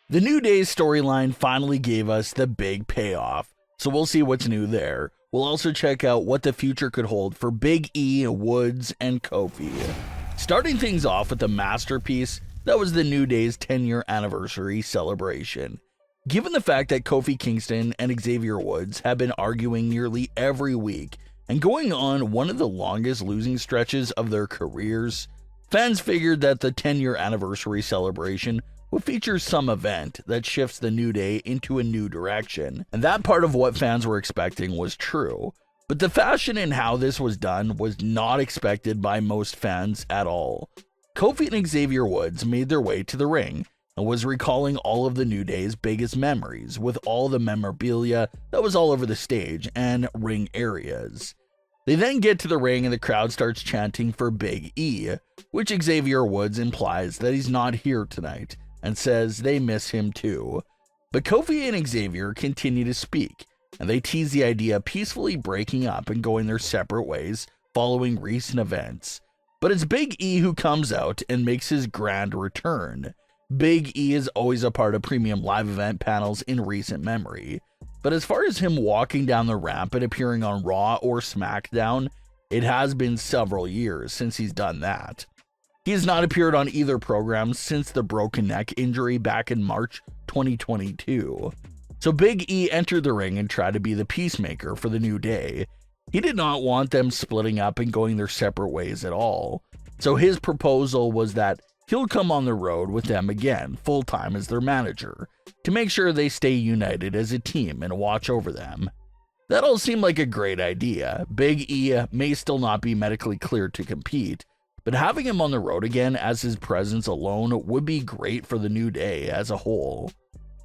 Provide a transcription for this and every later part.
The New Day's storyline finally gave us the big payoff, so we'll see what's new there. We'll also check out what the future could hold for Big E, Woods, and Kofi. Starting things off with the masterpiece that was the New Day's 10-year anniversary celebration. Given the fact that Kofi Kingston and Xavier Woods have been arguing nearly every week and going on one of the longest losing stretches of their careers, fans figured that the 10-year anniversary celebration would feature some event that shifts the New Day into a new direction. And that part of what fans were expecting was true. But the fashion and how this was done was not expected by most fans at all. Kofi and Xavier Woods made their way to the ring and was recalling all of the New Day's biggest memories with all the memorabilia that was all over the stage and ring areas. They then get to the ring and the crowd starts chanting for Big E, which Xavier Woods implies that he's not here tonight and says they miss him too. But Kofi and Xavier continue to speak, and they tease the idea of peacefully breaking up and going their separate ways following recent events. But it's Big E who comes out and makes his grand return. Big E is always a part of premium live event panels in recent memory, but as far as him walking down the ramp and appearing on Raw or Smackdown, it has been several years since he's done that. He has not appeared on either program since the broken neck injury back in March 2022. So Big E entered the ring and tried to be the peacemaker for the New Day. He did not want them splitting up and going their separate ways at all. So his proposal was that he'll come on the road with them again, full-time as their manager, to make sure they stay united as a team and watch over them. That all seemed like a great idea. Big E may still not be medically cleared to compete, but having him on the road again as his presence alone would be great for the New Day as a whole.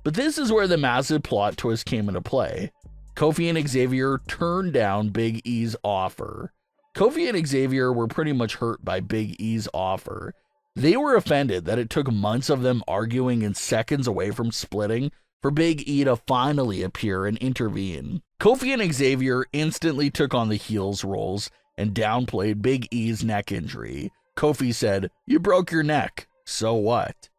But this is where the massive plot twist came into play. Kofi and Xavier turned down Big E's offer. Kofi and Xavier were pretty much hurt by Big E's offer. They were offended that it took months of them arguing and seconds away from splitting for Big E to finally appear and intervene. Kofi and Xavier instantly took on the heels roles and downplayed Big E's neck injury. Kofi said, "You broke your neck, so what?"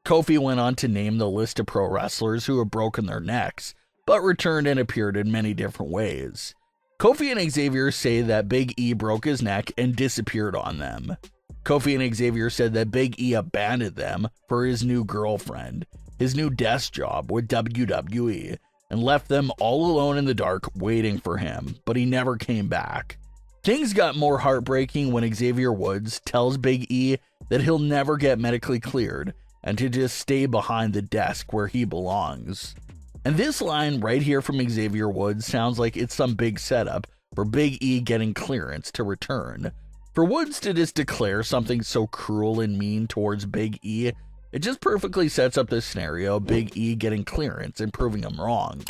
Kofi went on to name the list of pro wrestlers who have broken their necks, but returned and appeared in many different ways. Kofi and Xavier say that Big E broke his neck and disappeared on them. Kofi and Xavier said that Big E abandoned them for his new girlfriend, his new desk job with WWE, and left them all alone in the dark waiting for him, but he never came back. Things got more heartbreaking when Xavier Woods tells Big E that he'll never get medically cleared and to just stay behind the desk where he belongs. And this line right here from Xavier Woods sounds like it's some big setup for Big E getting clearance to return. For Woods to just declare something so cruel and mean towards Big E, it just perfectly sets up this scenario of Big E getting clearance and proving him wrong.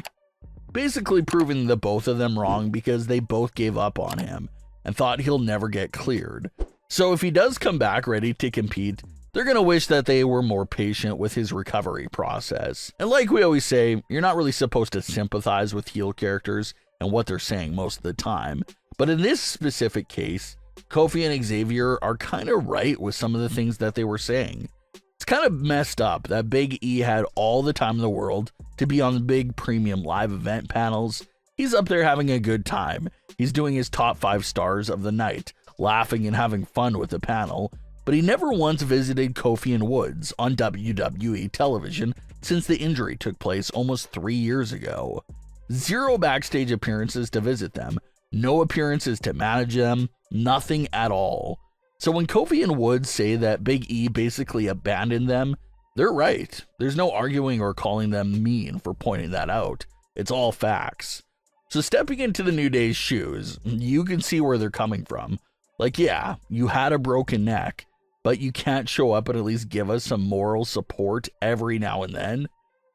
Basically proving the both of them wrong because they both gave up on him and thought he'll never get cleared. So if he does come back ready to compete, they're going to wish that they were more patient with his recovery process. And like we always say, you're not really supposed to sympathize with heel characters and what they're saying most of the time. But in this specific case, Kofi and Xavier are kind of right with some of the things that they were saying. It's kind of messed up that Big E had all the time in the world to be on the big premium live event panels. He's up there having a good time. He's doing his top 5 stars of the night, laughing and having fun with the panel, but he never once visited Kofi and Woods on WWE television since the injury took place almost 3 years ago. 0 backstage appearances to visit them, no appearances to manage them, nothing at all. So when Kofi and Woods say that Big E basically abandoned them, they're right. There's no arguing or calling them mean for pointing that out. It's all facts. So stepping into the New Day's shoes, you can see where they're coming from. Like, yeah, you had a broken neck, but you can't show up and at least give us some moral support every now and then.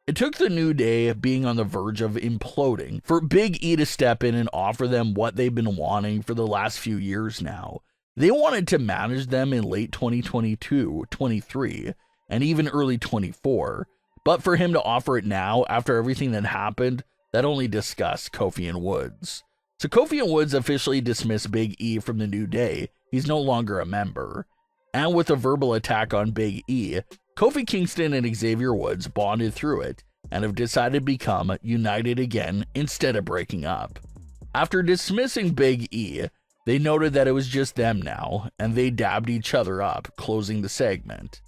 It took the New Day being on the verge of imploding for Big E to step in and offer them what they've been wanting for the last few years now. They wanted to manage them in late 2022, 23, and even early 24, but for him to offer it now after everything that happened, that only disgusts Kofi and Woods. So Kofi and Woods officially dismissed Big E from the New Day. He's no longer a member. And with a verbal attack on Big E, Kofi Kingston and Xavier Woods bonded through it and have decided to become united again instead of breaking up. After dismissing Big E, they noted that it was just them now, and they dabbed each other up, closing the segment.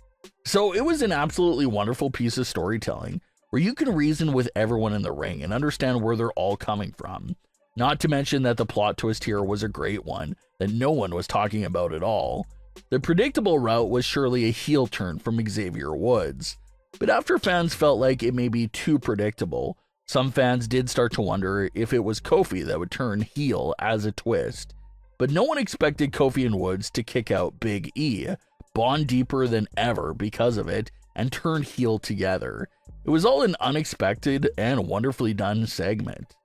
So it was an absolutely wonderful piece of storytelling where you can reason with everyone in the ring and understand where they're all coming from. Not to mention that the plot twist here was a great one that no one was talking about at all. The predictable route was surely a heel turn from Xavier Woods, but after fans felt like it may be too predictable, some fans did start to wonder if it was Kofi that would turn heel as a twist. But no one expected Kofi and Woods to kick out Big E, bond deeper than ever because of it, and turn heel together. It was all an unexpected and wonderfully done segment.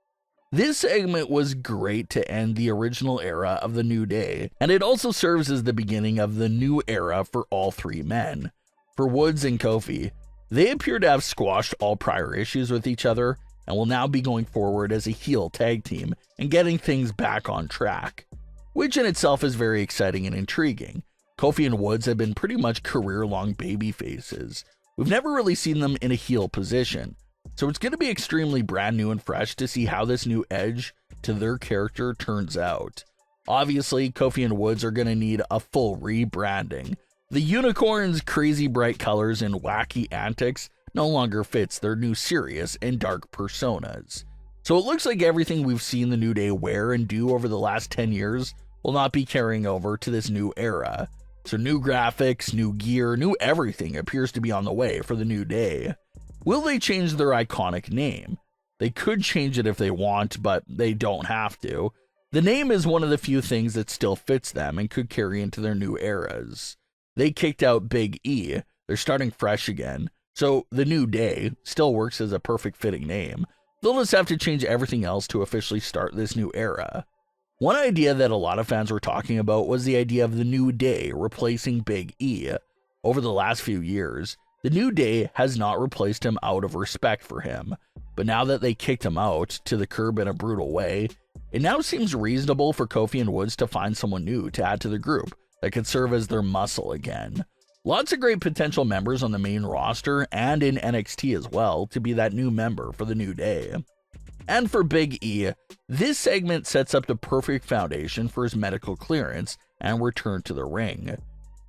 This segment was great to end the original era of the New Day, and it also serves as the beginning of the new era for all three men. For Woods and Kofi, they appear to have squashed all prior issues with each other and will now be going forward as a heel tag team and getting things back on track, which in itself is very exciting and intriguing. Kofi and Woods have been pretty much career-long baby faces. We've never really seen them in a heel position, so it's going to be extremely brand new and fresh to see how this new edge to their character turns out. Obviously, Kofi and Woods are going to need a full rebranding. The unicorn's crazy bright colors and wacky antics no longer fits their new serious and dark personas. So it looks like everything we've seen the New Day wear and do over the last 10 years will not be carrying over to this new era. So new graphics, new gear, new everything appears to be on the way for the New Day. Will they change their iconic name? They could change it if they want, but they don't have to. The name is one of the few things that still fits them and could carry into their new eras. They kicked out Big E. They're starting fresh again. So the New Day still works as a perfect fitting name. They'll just have to change everything else to officially start this new era. One idea that a lot of fans were talking about was the idea of the New Day replacing Big E. Over the last few years, the New Day has not replaced him out of respect for him, but now that they kicked him out to the curb in a brutal way, it now seems reasonable for Kofi and Woods to find someone new to add to the group that could serve as their muscle again. Lots of great potential members on the main roster and in NXT as well to be that new member for the New Day. And for Big E, this segment sets up the perfect foundation for his medical clearance and return to the ring.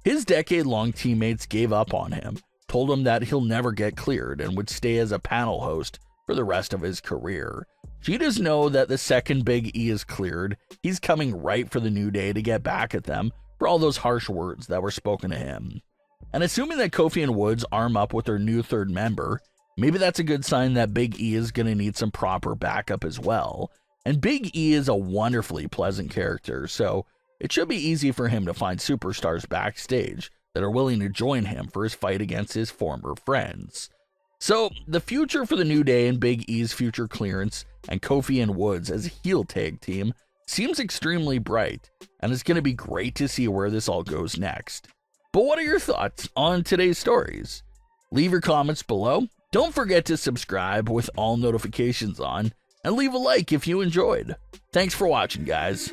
His decade-long teammates gave up on him, told him that he'll never get cleared and would stay as a panel host for the rest of his career. Cheetahs know that the second Big E is cleared, he's coming right for the New Day to get back at them for all those harsh words that were spoken to him. And assuming that Kofi and Woods arm up with their new third member, maybe that's a good sign that Big E is going to need some proper backup as well. And Big E is a wonderfully pleasant character, so it should be easy for him to find superstars backstage that are willing to join him for his fight against his former friends. So the future for the New Day and Big E's future clearance and Kofi and Woods as a heel tag team seems extremely bright, and it's going to be great to see where this all goes next. But what are your thoughts on today's stories? Leave your comments below. Don't forget to subscribe with all notifications on, and leave a like if you enjoyed. Thanks for watching, guys.